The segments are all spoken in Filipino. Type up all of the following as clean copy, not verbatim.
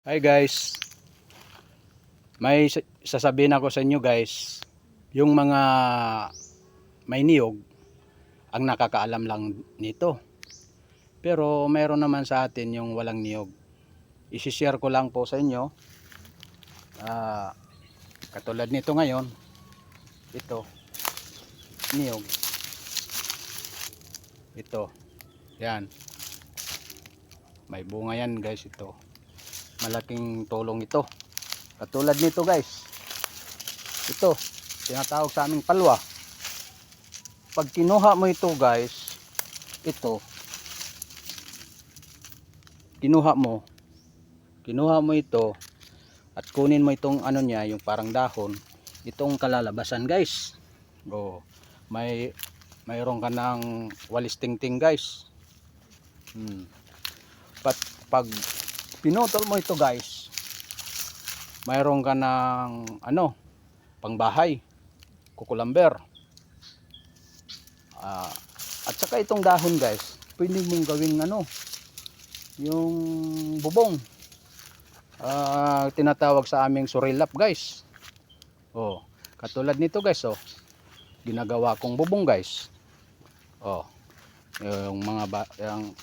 Hi guys, may sasabihin ako sa inyo guys. Yung mga may niyog ang nakakaalam lang nito. Pero meron naman sa atin yung walang niyog. I-share ko lang po sa inyo. Katulad nito ngayon, ito, niyog. Ito, yan. May bunga yan guys ito. Malaking tulong ito. Katulad nito guys. Ito, tinatawag sa aming palwa. Pag kinuha mo ito guys, ito, kinuha mo ito at kunin mo itong ano niya, yung parang dahon, itong kalalabasan guys. Mayroon ka ng walis tingting guys. Pag pinutol mo ito guys, mayroon ka ng ano, pangbahay, kukulamber. At saka itong dahon guys, pwede mong gawing ano, yung bubong. Tinatawag sa aming surilap guys. Katulad nito guys, ginagawa kong bubong guys. Yung mga yung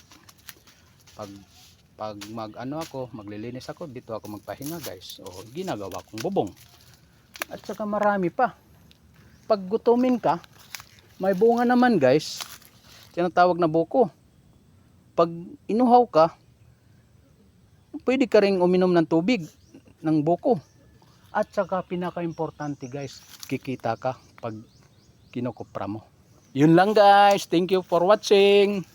pag maglilinis ako, dito ako magpahinga guys. Ginagawa kong bubong. At saka marami pa. Pag gutumin ka, may bunga naman guys, tinatawag na buko. Pag inuhaw ka, pwede ka ring uminom ng tubig ng buko. At saka pinaka-importante guys, kikita ka pag kinukupra mo. Yun lang guys, thank you for watching.